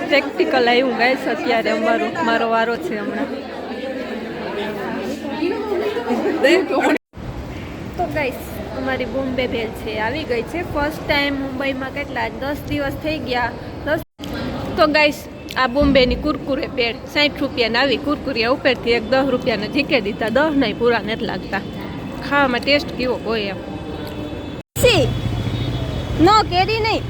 Practical આવ્યું guys અત્યારે મારો વારો છે હમણાં. તો ગાઈસ અમારી બોમ્બે ભેલ છે આવી ગઈ છે ફર્સ્ટ ટાઈમ મુંબઈમાં. કેટલા 10 દિવસ થઈ ગયા. તો ગાઈસ આ બોમ્બેની કુરકુરે પેડ 60 રૂપિયાની આવી કુરકુરિયા ઉપરથી એક 10 રૂપિયાને ઝીકે દીધા. 10 નહીં પૂરા નથી લાગતા. ખાવામાં ટેસ્ટ કેવો હોય એમ. નો કેરી નહીં.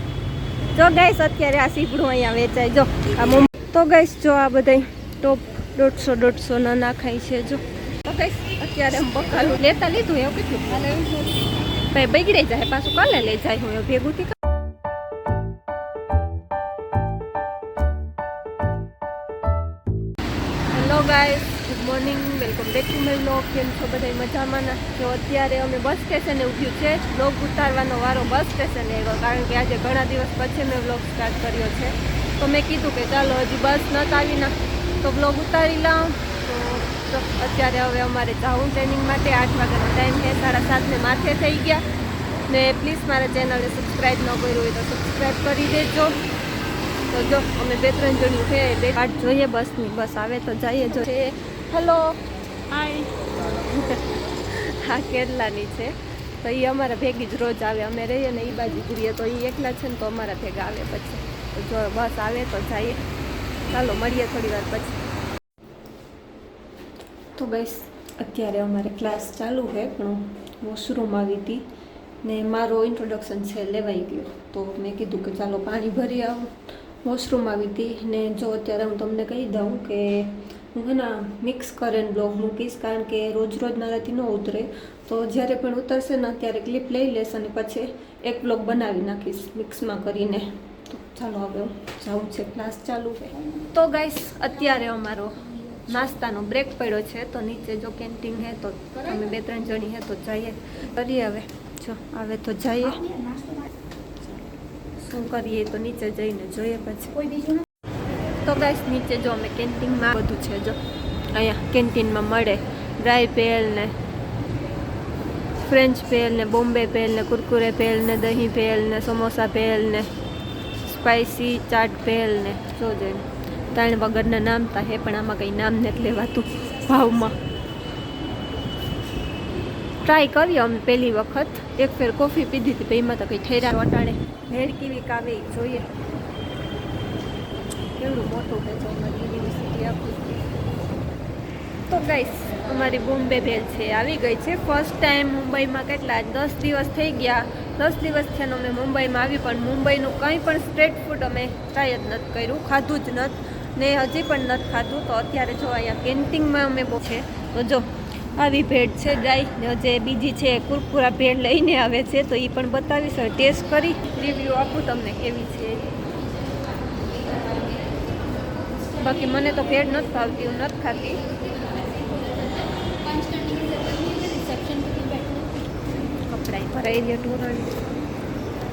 જો ગાઈસ અત્યારે આ સીપડું અહીંયા વેચાય. જો આ તો ગાઈસ જો આ બધા ટોપ 150 ના નાખાય છે. જો તો ગાઈસ અત્યારે આમ બકાલું લેતા લીધું એવું કેટલું ભાઈ બગડે જાય પાછું કાલે લઈ જાય હું ભેગું થી. Hello guys, good morning, welcome back to my vlog. કેમ છો બધા મજામાં? જો અત્યારે અમે બસ સ્ટેશને ઉઠ્યું છે. વ્લોગ ઉતારવાનો વારો બસ સ્ટેશને આવ્યો કારણ કે આજે ઘણા દિવસ પછી મેં વ્લોગ સ્ટાર્ટ કર્યો છે. તો મેં કીધું કે ચાલો હજી બસ નથી આવી ના તો વ્લોગ ઉતારી લાવું. તો અત્યારે હવે અમારે જાવું ટ્રેનિંગ માટે. 8 વાગ્યાનો ટાઈમ છે. 7:30 ને માથે થઈ ગયા. ને પ્લીઝ મારા ચેનલને સબસ્ક્રાઈબ ન કર્યું હોય તો સબસ્ક્રાઈબ કરી દેજો. તો જો અમે 2-3 જણ્યું છે. બે વાટ જોઈએ બસની. બસ આવે તો જઈએ. જો હેલો હાય. હા કેરલાની છે. તો એ અમારા ભેગી જ રોજ આવે. અમે રહીએ ને એ બાજુ જઈએ તો એ એકલા છે ને તો અમારા ભેગા આવે પછી. તો જો બસ આવે તો જઈએ. ચાલો મળીએ થોડી વાર પછી. તો ગાઈસ અત્યારે અમારે ક્લાસ ચાલુ છે પણ વોશરૂમ આવી હતી ને મારો ઇન્ટ્રોડક્શન છે લેવાઈ ગયો. તો મેં કીધું કે ચાલો પાણી ભરી આવું. વોશરૂમ આવી હતી ને જો અત્યારે હું તમને કહી દઉં કે હું છે ને મિક્સ કરીને બ્લોગ મૂકીશ કારણ કે રોજ મારાથી ન ઉતરે. તો જ્યારે પણ ઉતરશે ને ત્યારે ક્લિપ લઈ લેશ અને પછી એક બ્લોગ બનાવી નાખીશ મિક્સમાં કરીને. તો ચાલો હવે જાઉં છે, ક્લાસ ચાલુ છે. તો ગાઈસ અત્યારે અમારો નાસ્તાનો બ્રેક પડ્યો છે. તો નીચે જો કેન્ટીન છે તો અમે 2-3 જણી છે તો જઈએ કરીએ. હવે જો આવે તો જઈએ. શું કરીએ તો નીચે જઈને જોઈએ પછી. કોઈ બીજું તો ગાઈસ નીચે જો અમે કેન્ટીનમાં બધું છે. જો અહીંયા કેન્ટીનમાં મળે ડ્રાય ભેલ ને ફ્રેન્ચ ભેલ ને બોમ્બે ભેલ ને કુરકુરે ભેલ ને દહીં ભેલ ને સમોસા ભેલ ને સ્પાઇસી ચાટ ભેલ ને જો જોઈને 3 વગરના નામ તા હે પણ આમાં કંઈ નામ નથી લેવાતું ભાવમાં. ટ્રાય કરીએ અમે પહેલી વખત. એક ફેર કોફી પીધી હતી એમાં તો કંઈ ઠેરા વટાણે ભેળ કેવી કાવે જોઈએ. કેવડું મોટું છે જો અમારી યુનિવર્સિટી આખું. તો ગાઈસ અમારી બોમ્બે ભેલ છે આવી ગઈ છે ફર્સ્ટ ટાઈમ મુંબઈમાં. કેટલા 10 દિવસ થઈ ગયા. 10 દિવસ છે ને અમે મુંબઈમાં આવી પણ મુંબઈનું કંઈ પણ સ્ટ્રીટ ફૂડ અમે ટ્રાય જ નથી કર્યું, ખાધું જ નથી ને હજી પણ નથી ખાધું. તો અત્યારે જો અહીંયા કેન્ટીનમાં અમે બહુ છે તો જો આવી ભેળ છે ગાય ને જે બીજી છે કુરકુરા ભેળ લઈને આવે છે તો એ પણ બતાવીશ. ટેસ્ટ કરી રિવ્યૂ આપું તમને કેવી છે. બાકી મને તો ભેળ નથી ભાવતી, હું નથી ખાતી. કપડાં ભરાઈ રહ્યા ટોરણી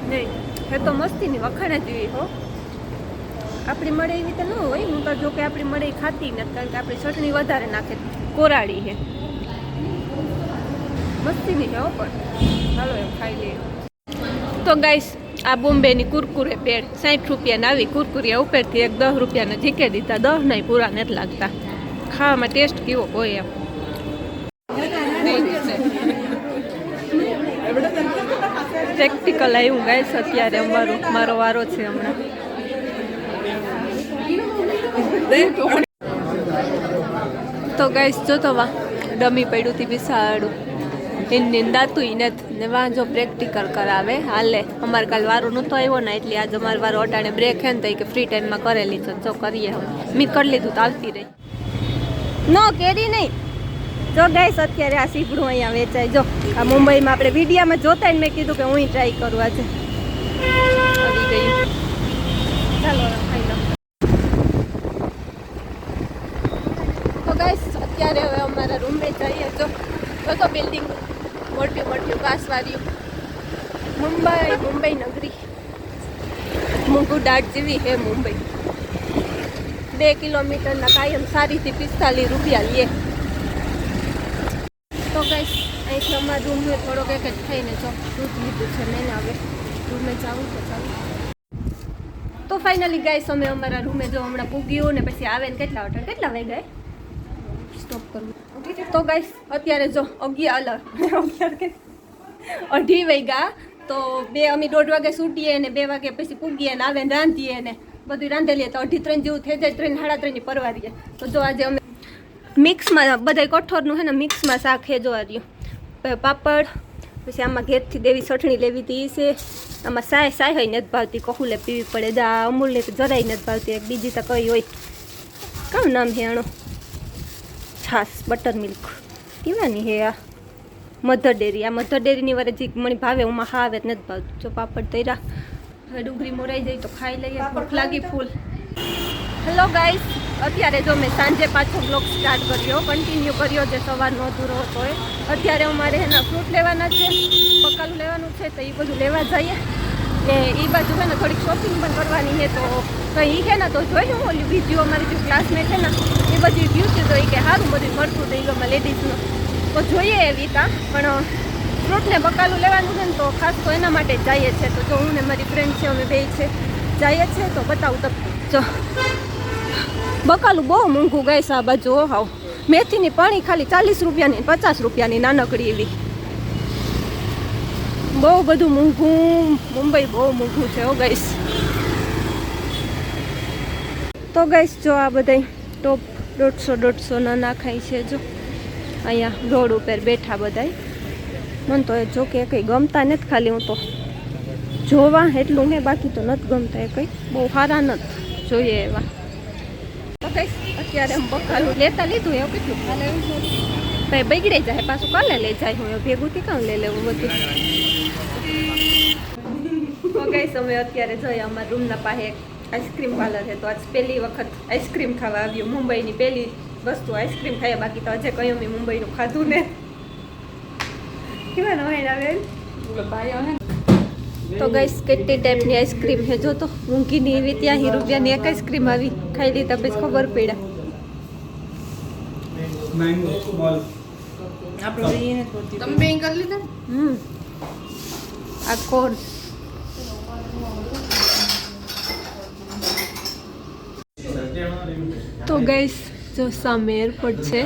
નહીં હે તો મસ્તીની વખાણા જેવી હો. આપણી મળે એવી તો ન હોય. હું તો જો કે આપણી મળે ખાતી નથી કારણ કે આપણી ચટણી વધારે નાખે. કોરાડી છે મસ્તીની છે હો પણ ચાલો એમ ખાઈ લઈએ. તો ગાઈસ આ બોમ્બેની કુરકુરે પેડ 60 રૂપિયાની આવી કુરકુરિયા ઉપરથી એક 10 રૂપિયાને ઝીકે દીધા. 10 નહીં પૂરા નથી લાગતા. ખાવામાં ટેસ્ટ કેવો હોય એમ. પ્રેક્ટિકલ આવ્યું ગાઈસ અત્યારે મારો વારો છે હમણાં. તો ગાઈસ જો તો વા ડમી પડ્યું હતી બિસાડું એની દાતું નથી ને વાં જો પ્રેક્ટિકલ કરાવે હાલે. અમારે કાલ વારો નહોતો આવ્યો ને એટલે આજે અમારે વારો અટાણે બ્રેક હે ને તો કે ફ્રી ટાઈમમાં કરેલી છે. જો કરીએ હવે મેં કરી લીધું તો આવતી રહી. નો કેરી નહીં. જો ગાઈસ અત્યારે આ સીપડું અહીંયા વેચાય. જો આ મુંબઈમાં આપણે વિડીયામાં જોતા ને મેં કીધું કે હું ટ્રાય કરું આજે. આવી ગયું. ચાલો ખાઈ લો. તો ગાઈસ અત્યારે હવે અમારા રૂમે જઈએ. જો તો બિલ્ડિંગ મોટી કાસવાળીઓ. મુંબઈ નગરી મૂંગું દાટ જેવી હે મુંબઈ. 2 કિલોમીટરના કાયમ સારીથી 45 રૂપિયા લે. તો ગાઈસ અહીંથી અમારા રૂમે થોડોક એક જ થઈને જો દૂધ લીધું છે મેં હવે રૂમે જાઉં તો ચાલું. તો તો ફાઇનલી ગાઈસ અમે અમારા રૂમે જો હમણાં પૂગ્યું ને પછી આવે ને કેટલા વાગ્યા સ્ટોપ કરવું તો ગાઈસ અત્યારે જો 2:30 વાગ્યા તો અમે 1:30 વાગે છૂટીએ ને 2 વાગે પછી પૂગીએ ને આવે ને રાંધીએ ને બધું રાંધે લઈએ તો 2:30 જેવું થઈ જાય 3 સાડા 3 ની પરવારીએ તો જો આજે અમે મિક્સમાં બધા કઠોરનું હે ને મિક્સમાં શાક હે જોવા રહ્યું પાપડ પછી આમાં ઘેરથી દેવી ચટણી લેવી હતી છે આમાં સાય હોય નથી ભાવતી કહુલે પીવી પડે દા અમૂલને તો જરાય નથી ભાવતી એક બીજી તો કઈ હોય કામ નામ હે આનો છાશ બટર મિલ્ક પીવાની હે આ મધર ડેરી આ મધર ડેરીની વારે જે મને ભાવે ઉમાં હા આવે નથી ભાવતું જો પાપડ તૈરા હવે ડુંગળી મોરાઈ જાય તો ખાઈ લઈએ ભૂખ લાગી ફૂલ હેલો ગાઈસ અત્યારે જો મેં સાંજે પાછો બ્લોગ સ્ટાર્ટ કર્યો કન્ટિન્યુ કર્યો જે સવારનો અધૂરો હતો એ અત્યારે અમારે એના ફ્રૂટ લેવાના છે બકાલું લેવાનું છે તો એ બધું લેવા જઈએ ને એ બાજુ છે ને થોડીક શોપિંગ પણ કરવાની છે તો કંઈ છે ને તો જોયું હું ઓલી બીજું અમારી જે ક્લાસમેટ છે ને એ બધી ગયું છે તો એ કે સારું બધું મળતું હતું એમાં લેડીઝનું તો જોઈએ એવી કાં પણ ફ્રૂટ ને બકાલું લેવાનું છે ને તો ખાસ તો એના માટે જ જઈએ છીએ તો જો હું ને મારી ફ્રેન્ડ છે અમે બે છે જઈએ છીએ તો બતાવું તો જો બકાલું બહુ મોંઘું ગાઈસ આ બાજુ હાવ મેથીની પાણી ખાલી 40 રૂપિયાની 50 રૂપિયાની નાનકડી એવી બહુ બધું મોંઘું મુંબઈ બહુ મોંઘું છે હો ગાઈસ તો ગાઈસ જો આ બધા ટોપ 150 ના નાખાય છે જો અહીંયા રોડ ઉપર બેઠા બધા મને તો એ જો કે કંઈ ગમતા નથી ખાલી હું તો જોવા એટલું હે બાકી તો નથી ગમતા એ કંઈ બહુ સારા નથી જોઈએ એવા તો કઈ અત્યારે આમ બકાલું લેતા લીધું એવું કેટલું કાલે ભાઈ બગડી જાય પાછું કાલે લઈ જાય હું ભેગું થી કામ લઈ લેવું બધું તો કઈ સમય અત્યારે જોઈએ અમારા રૂમના પાસે આઈસ્ક્રીમ પાર્લર છે તો આજ પહેલી વખત આઈસ્ક્રીમ ખાવા આવ્યું મુંબઈની પહેલી વસ્તુ આઈસ્ક્રીમ ખાઈએ બાકી તો હજે કઈ અમે મુંબઈનું ખાધું ને કેવા હોય આવે તો ગાઈસ કેટલી ટાઈપની આઈસ્ક્રીમ છે જો તો મૂંગીની એવી ત્યાં રૂપિયાની એક આઈસ્ક્રીમ આવી ખાઈ લીધા પછી ખબર પડ્યા આ કોર્સ તો ગાઈસ જો સામે એરપોર્ટ છે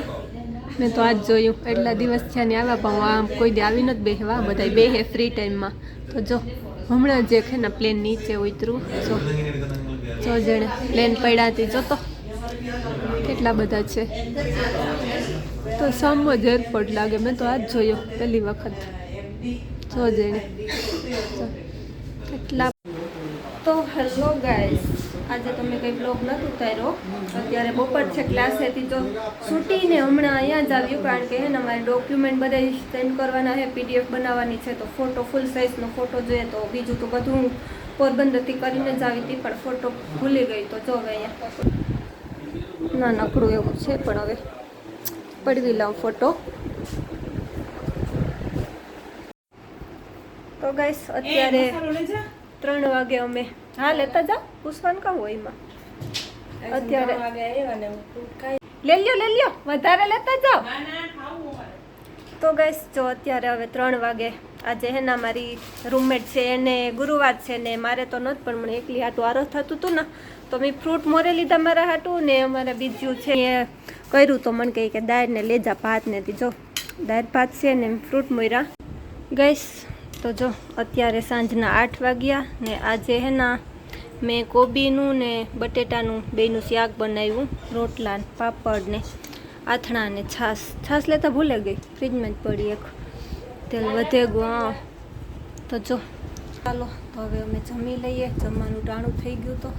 મેં તો આજ જોયું એટલા દિવસ થયા ને આવ્યા પણ આમ કોઈ દે આવી નથી બેહવા બધા બેહે ફ્રી ટાઈમમાં તો જો હમણાં જે છે ને પ્લેન નીચે ઉતરું જો જેણે પ્લેન પડ્યાથી જોતો કેટલા બધા છે તો સામો જ એરપોર્ટ લાગે મેં તો આજ જોયો પહેલી વખત જો જેણે કેટલા તો હેલો ગાઈસ આજે તમે કંઈ બ્લોગ નથી ઉતાર્યો અત્યારે બપોર છે ક્લાસેથી તો છૂટીને હમણાં અહીંયા જ આવ્યું કારણ કે હે ને અમારે ડોક્યુમેન્ટ બધા સેન્ડ કરવાના છે પીડીએફ બનાવવાની છે તો ફોટો ફૂલ સાઇઝનો ફોટો જોઈએ તો બીજું તો બધું પોરબંદરથી કરીને જ આવી હતી પણ ફોટો ભૂલી ગઈ તો જો હવે અહીંયા ના નકડું એવું છે પણ હવે પડવી લાવ ફોટો તો ગાઈસ અત્યારે 3 વાગે અમે હા લેતા જાઓ પૂછવાનું કહું હોય એમાં અત્યારે લે લ્યો વધારે લેતા જાઓ તો ગાઈસ જો અત્યારે હવે 3 વાગે આજે હે ને મારી રૂમમેટ છે એને ગુરુવાર છે ને મારે તો નથી પણ મને એકલી હાટું આરસ થતું હતું ને તો મેં ફ્રૂટ મોરે લીધા મારા હાટું ને અમારા બીજું છે એ કર્યું તો મને કહે કે દાળ ને લેજા ભાત ને જો દાળ ભાત છે ને ફ્રૂટ મોર્યા ગાઈસ તો જો અત્યારે સાંજના 8 વાગ્યા ને આજે હે ને મેં કોબીનું ને બટેટાનું બેયનું શાક બનાવ્યું રોટલા ને પાપડ ને આથણા ને છાશ લેતા ભૂલે ગઈ ફ્રીજમાં જ પડી એક તેલ વધે ગયું તો જો ચાલો તો હવે અમે જમી લઈએ જમવાનું ટાણું થઈ ગયું તો